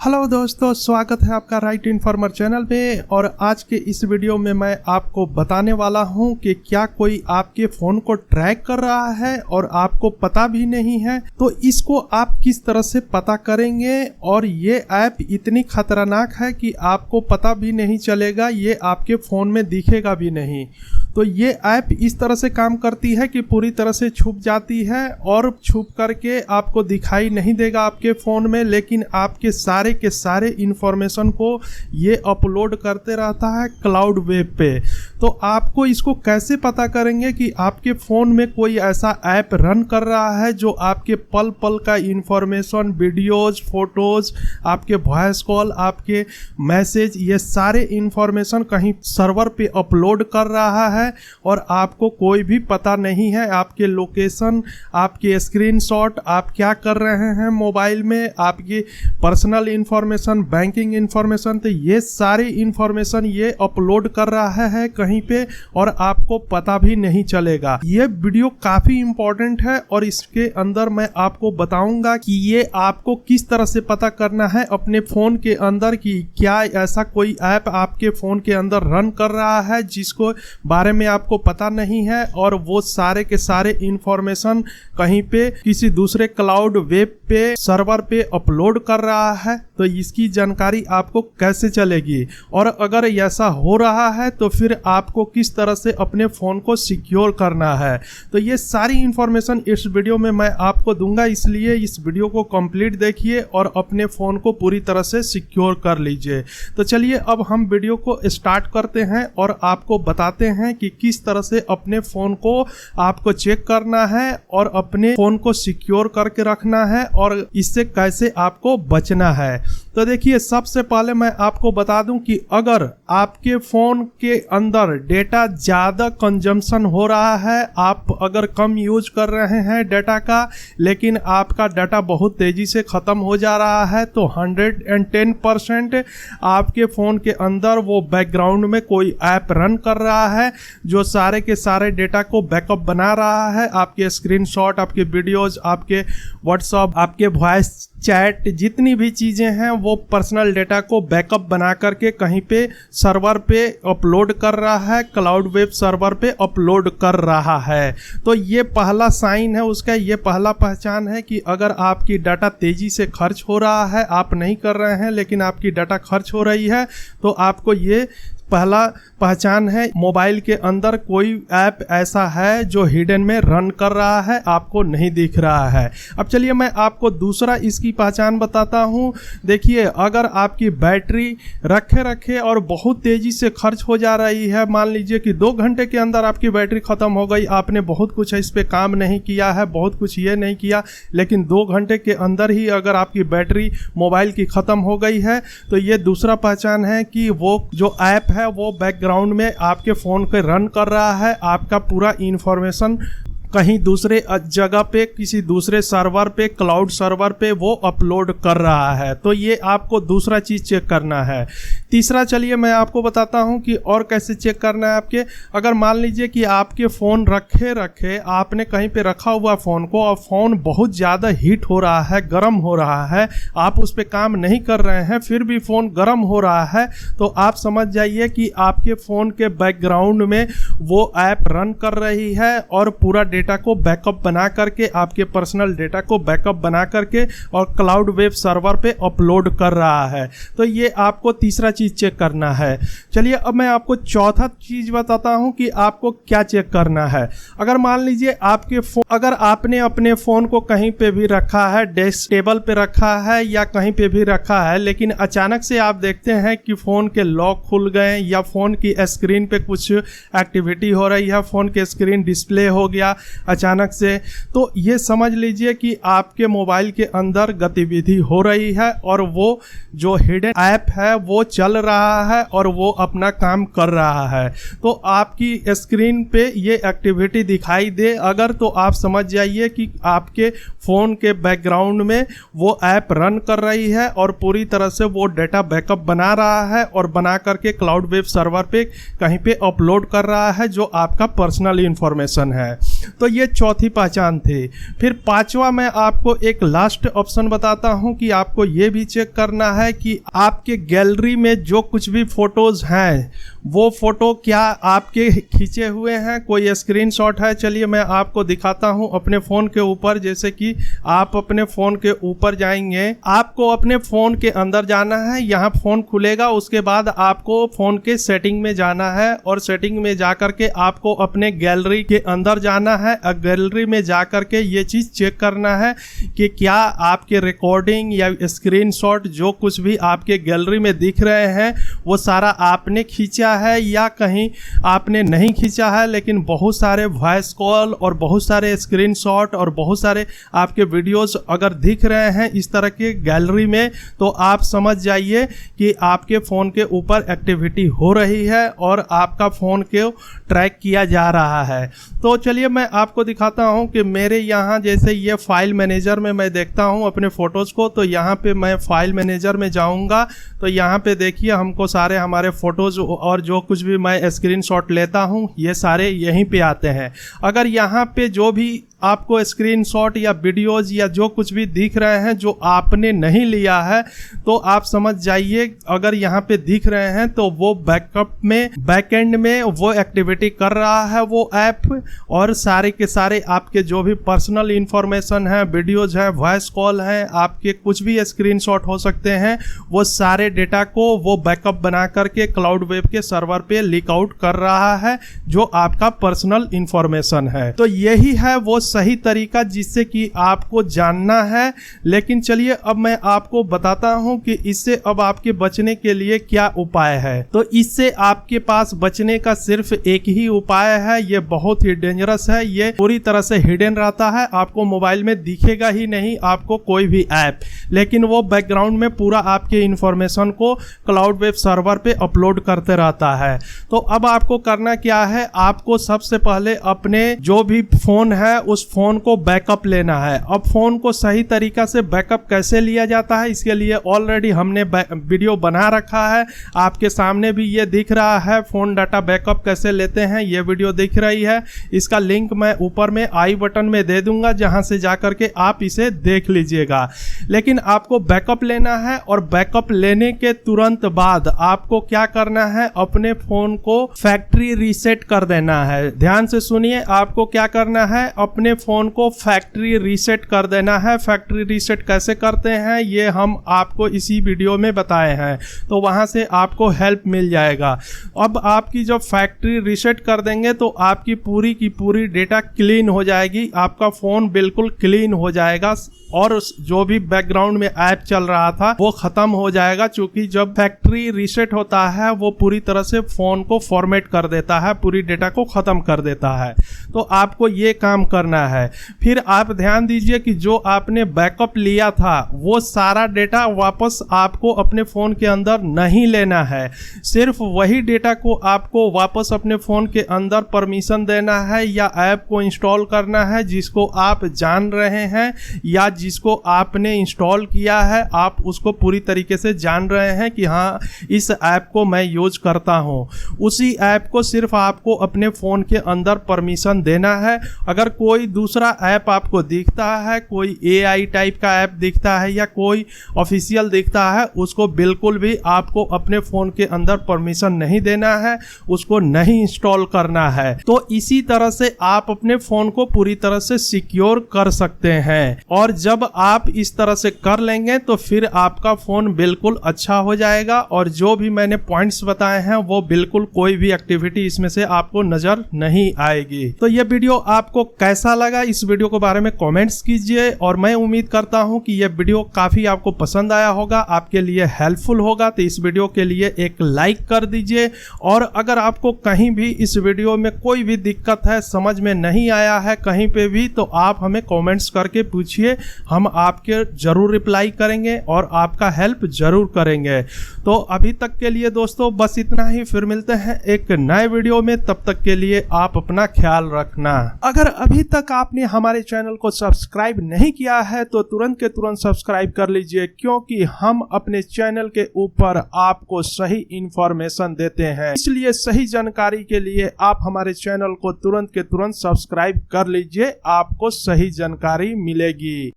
Hello दोस्तों, स्वागत है आपका राइट इन्फॉर्मर चैनल पे। और आज के इस वीडियो में मैं आपको बताने वाला हूं कि क्या कोई आपके फ़ोन को ट्रैक कर रहा है और आपको पता भी नहीं है, तो इसको आप किस तरह से पता करेंगे। और ये ऐप इतनी खतरनाक है कि आपको पता भी नहीं चलेगा, ये आपके फ़ोन में दिखेगा भी नहीं। तो ये ऐप इस तरह से काम करती है कि पूरी तरह से छुप जाती है और छुप करके आपको दिखाई नहीं देगा आपके फ़ोन में, लेकिन आपके सारे के सारे इंफॉर्मेशन को ये अपलोड करते रहता है क्लाउड वेब पे। तो आपको इसको कैसे पता करेंगे कि आपके फ़ोन में कोई ऐसा ऐप रन कर रहा है जो आपके पल पल का इंफॉर्मेशन, वीडियोज़, फोटोज़, आपके वॉइस कॉल, आपके मैसेज, ये सारे इंफॉर्मेशन कहीं सर्वर पे अपलोड कर रहा है और आपको कोई भी पता नहीं है। आपके लोकेशन, आपके स्क्रीनशॉट, आप क्या कर रहे हैं मोबाइल में, आपकी पर्सनल इंफॉर्मेशन, बैंकिंग इंफॉर्मेशन, तो ये सारी इंफॉर्मेशन ये अपलोड कर रहा है कहीं पे और आपको पता भी नहीं चलेगा। ये वीडियो काफ़ी इंपॉर्टेंट है और इसके अंदर मैं आपको बताऊंगा कि ये आपको किस तरह से पता करना है अपने फ़ोन के अंदर कि क्या ऐसा कोई ऐप आपके फ़ोन के अंदर रन कर रहा है जिसको बारे में आपको पता नहीं है और वो सारे के सारे इंफॉर्मेशन कहीं पे किसी दूसरे क्लाउड वेब पे सर्वर पे अपलोड कर रहा है। तो इसकी जानकारी आपको कैसे चलेगी और अगर ऐसा हो रहा है तो फिर आपको किस तरह से अपने फ़ोन को सिक्योर करना है। तो ये सारी इंफॉर्मेशन इस वीडियो में मैं आपको दूंगा, इसलिए इस वीडियो को कंप्लीट देखिए और अपने फ़ोन को पूरी तरह से सिक्योर कर लीजिए। तो चलिए अब हम वीडियो को स्टार्ट करते हैं और आपको बताते हैं कि किस तरह से अपने फ़ोन को आपको चेक करना है और अपने फ़ोन को सिक्योर करके रखना है और इससे कैसे आपको बचना है। तो देखिए, सबसे पहले मैं आपको बता दूं कि अगर आपके फ़ोन के अंदर डेटा ज़्यादा कंजम्पशन हो रहा है, आप अगर कम यूज कर रहे हैं डेटा का, लेकिन आपका डाटा बहुत तेज़ी से ख़त्म हो जा रहा है, तो 110% आपके फ़ोन के अंदर वो बैकग्राउंड में कोई ऐप रन कर रहा है जो सारे के सारे डेटा को बैकअप बना रहा है। आपके स्क्रीनशॉट, आपके वीडियोज़, आपके व्हाट्सएप, आपके वॉइस चैट, जितनी भी चीज़ें हैं वो पर्सनल डेटा को बैकअप बना करके कहीं पे सर्वर पे अपलोड कर रहा है, क्लाउड वेब सर्वर पे अपलोड कर रहा है। तो ये पहला साइन है उसका, ये पहला पहचान है कि अगर आपकी डाटा तेज़ी से खर्च हो रहा है, आप नहीं कर रहे हैं लेकिन आपकी डाटा खर्च हो रही है, तो आपको ये पहला पहचान है मोबाइल के अंदर कोई ऐप ऐसा है जो हिडन में रन कर रहा है, आपको नहीं दिख रहा है। अब चलिए मैं आपको दूसरा इसकी पहचान बताता हूँ। देखिए, अगर आपकी बैटरी रखे रखे और बहुत तेज़ी से खर्च हो जा रही है, मान लीजिए कि 2 घंटे के अंदर आपकी बैटरी ख़त्म हो गई, आपने बहुत कुछ इस पर काम नहीं किया है, बहुत कुछ ये नहीं किया, लेकिन 2 घंटे के अंदर ही अगर आपकी बैटरी मोबाइल की ख़त्म हो गई है, तो ये दूसरा पहचान है कि वो जो ऐप है वो बैकग्राउंड में आपके फ़ोन पे रन कर रहा है, आपका पूरा इंफॉर्मेशन कहीं दूसरे जगह पे, किसी दूसरे सर्वर पे, क्लाउड सर्वर पे वो अपलोड कर रहा है। तो ये आपको दूसरा चीज़ चेक करना है। तीसरा चलिए मैं आपको बताता हूँ कि और कैसे चेक करना है आपके। अगर मान लीजिए कि आपके फ़ोन रखे रखे आपने कहीं पे रखा हुआ फ़ोन को और फ़ोन बहुत ज़्यादा हीट हो रहा है, गर्म हो रहा है, आप उस पर काम नहीं कर रहे हैं, फिर भी फ़ोन गर्म हो रहा है, तो आप समझ जाइए कि आपके फ़ोन के बैकग्राउंड में वो ऐप रन कर रही है और पूरा डेटा को बैकअप बना करके, आपके पर्सनल डेटा को बैकअप बना करके और क्लाउड वेब सर्वर पे अपलोड कर रहा है। तो ये आपको तीसरा चीज़ चेक करना है। चलिए अब मैं आपको चौथा चीज़ बताता हूं कि आपको क्या चेक करना है। अगर मान लीजिए आपके फ़ोन, अगर आपने अपने फ़ोन को कहीं पे भी रखा है, डेस्क टेबल पे रखा है या कहीं पे भी रखा है, लेकिन अचानक से आप देखते हैं कि फ़ोन के लॉक खुल गए या फ़ोन की स्क्रीन पे कुछ एक्टिविटी हो रही है, फ़ोन के स्क्रीन डिस्प्ले हो गया अचानक से, तो ये समझ लीजिए कि आपके मोबाइल के अंदर गतिविधि हो रही है और वो जो हिडन ऐप है वो चल चल रहा है और वो अपना काम कर रहा है। तो आपकी स्क्रीन पे ये एक्टिविटी दिखाई दे अगर, तो आप समझ जाइए कि आपके फ़ोन के बैकग्राउंड में वो ऐप रन कर रही है और पूरी तरह से वो डेटा बैकअप बना रहा है और बना करके क्लाउड वेब सर्वर पे कहीं पे अपलोड कर रहा है, जो आपका पर्सनल इंफॉर्मेशन है। तो ये चौथी पहचान थी। फिर पांचवा मैं आपको एक लास्ट ऑप्शन बताता हूं कि आपको ये भी चेक करना है कि आपके गैलरी में जो कुछ भी फोटोज हैं वो फोटो क्या आपके खींचे हुए हैं, कोई स्क्रीनशॉट है। चलिए मैं आपको दिखाता हूं अपने फ़ोन के ऊपर। जैसे कि आप अपने फ़ोन के ऊपर जाएंगे, आपको अपने फ़ोन के अंदर जाना है, यहाँ फ़ोन खुलेगा, उसके बाद आपको फ़ोन के सेटिंग में जाना है और सेटिंग में जा कर के आपको अपने गैलरी के अंदर जाना है। गैलरी में जा कर के ये चीज़ चेक करना है कि क्या आपके रिकॉर्डिंग या स्क्रीनशॉट जो कुछ भी आपके गैलरी में दिख रहे हैं वो सारा आपने खींचा है या कहीं आपने नहीं खींचा है। लेकिन बहुत सारे वॉइस कॉल और बहुत सारे स्क्रीनशॉट और बहुत सारे आपके वीडियोस अगर दिख रहे हैं इस तरह के गैलरी में, तो आप समझ जाइए कि आपके फ़ोन के ऊपर एक्टिविटी हो रही है और आपका फ़ोन को ट्रैक किया जा रहा है। तो चलिए मैं आपको दिखाता हूं कि मेरे यहाँ जैसे ये फाइल मैनेजर में मैं देखता हूं अपने फ़ोटोज़ को। तो यहाँ पे मैं फाइल मैनेजर में जाऊँगा तो यहाँ पे देखिए हमको सारे हमारे फ़ोटोज़ और जो कुछ भी मैं स्क्रीनशॉट लेता हूँ ये सारे यहीं पे आते हैं। अगर यहाँ पे जो भी आपको स्क्रीनशॉट या वीडियोज़ या जो कुछ भी दिख रहे हैं जो आपने नहीं लिया है, तो आप समझ जाइए अगर यहाँ पे दिख रहे हैं तो वो बैकअप में बैकएंड में वो एक्टिविटी कर रहा है वो ऐप, और सारे के सारे आपके जो भी पर्सनल इंफॉर्मेशन है, वीडियोज़ हैं, वॉइस कॉल हैं, आपके कुछ भी स्क्रीनशॉट हो सकते हैं, वो सारे डेटा को वो बैकअप बना करके क्लाउड वेब के सर्वर पे लीक आउट कर रहा है जो आपका पर्सनल इंफॉर्मेशन है। तो यही है वो सही तरीका जिससे कि आपको जानना है। लेकिन चलिए अब मैं आपको बताता हूं कि इससे अब आपके बचने के लिए क्या उपाय है। तो इससे आपके पास बचने का सिर्फ एक ही उपाय है, ये बहुत ही डेंजरस है, ये पूरी तरह से हिडन रहता है, आपको मोबाइल में दिखेगा ही नहीं आपको कोई भी ऐप, लेकिन वो बैकग्राउंड में पूरा आपके इंफॉर्मेशन को क्लाउड वेब सर्वर पे अपलोड करते रहता है। तो अब आपको करना क्या है, आपको सबसे पहले अपने जो भी फोन है उस फोन को बैकअप लेना है। अब फोन को सही तरीका से बैकअप कैसे लिया जाता है इसके लिए ऑलरेडी हमने वीडियो बना रखा है, आपके सामने भी ये दिख रहा है। फोन डाटा बैकअप कैसे लेते हैं ये वीडियो दिख रही है, इसका लिंक मैं ऊपर में आई बटन में दे दूंगा जहां से जाकर के आप इसे देख लीजिएगा। लेकिन आपको बैकअप लेना है और बैकअप लेने के तुरंत बाद आपको क्या करना है, अपने फोन को फैक्ट्री रीसेट कर देना है। ध्यान से सुनिए, आपको क्या करना है, अपने फोन को फैक्ट्री रीसेट कर देना है। फैक्ट्री रीसेट कैसे करते हैं ये हम आपको इसी वीडियो में बताए हैं, तो वहां से आपको हेल्प मिल जाएगा। अब आपकी जब फैक्ट्री रीसेट कर देंगे तो आपकी पूरी की पूरी डेटा क्लीन हो जाएगी, आपका फोन बिल्कुल क्लीन हो जाएगा और जो भी बैकग्राउंड में ऐप चल रहा था वो खत्म हो जाएगा। क्योंकि जब फैक्ट्री रीसेट होता है वो पूरी तरह से फोन को फॉर्मेट कर देता है, पूरी डेटा को खत्म कर देता है। तो आपको ये काम करना है। फिर आप ध्यान दीजिए कि जो आपने बैकअप लिया था वो सारा डेटा वापस आपको अपने फोन के अंदर नहीं लेना है, सिर्फ वही डेटा को आपको वापस अपने फोन के अंदर परमिशन देना है या ऐप को इंस्टॉल करना है जिसको आप जान रहे हैं या जिसको आपने इंस्टॉल किया है, आप उसको पूरी तरीके से जान रहे हैं कि हाँ इस ऐप को मैं यूज करता हूँ। उसी ऐप को सिर्फ आपको अपने फ़ोन के अंदर परमिशन देना है। अगर कोई दूसरा ऐप आपको दिखता है, कोई AI टाइप का ऐप दिखता है या कोई ऑफिशियल दिखता है, उसको बिल्कुल भी आपको अपने फ़ोन के अंदर परमिशन नहीं देना है, उसको नहीं इंस्टॉल करना है। तो इसी तरह से आप अपने फ़ोन को पूरी तरह से सिक्योर कर सकते हैं। और जब आप इस तरह से कर लेंगे तो फिर आपका फ़ोन बिल्कुल अच्छा हो जाएगा और जो भी मैंने पॉइंट्स बताए हैं वो बिल्कुल कोई भी एक्टिविटी इसमें से आपको नज़र नहीं आएगी। तो ये वीडियो आपको कैसा कैसा लगा इस वीडियो के बारे में कमेंट्स कीजिए, और मैं उम्मीद करता हूं कि यह वीडियो काफ़ी आपको पसंद आया होगा, आपके लिए हेल्पफुल होगा। तो इस वीडियो के लिए एक लाइक कर दीजिए, और अगर आपको कहीं भी इस वीडियो में कोई भी दिक्कत है, समझ में नहीं आया है कहीं पे भी, तो आप हमें कमेंट्स करके पूछिए, हम आपके ज़रूर रिप्लाई करेंगे और आपका हेल्प ज़रूर करेंगे। तो अभी तक के लिए दोस्तों बस इतना ही, फिर मिलते हैं एक नए वीडियो में। तब तक के लिए आप अपना ख्याल रखना। अगर अभी तक आपने हमारे चैनल को सब्सक्राइब नहीं किया है तो तुरंत के तुरंत सब्सक्राइब कर लीजिए, क्योंकि हम अपने चैनल के ऊपर आपको सही इंफॉर्मेशन देते हैं। इसलिए सही जानकारी के लिए आप हमारे चैनल को तुरंत के तुरंत सब्सक्राइब कर लीजिए, आपको सही जानकारी मिलेगी।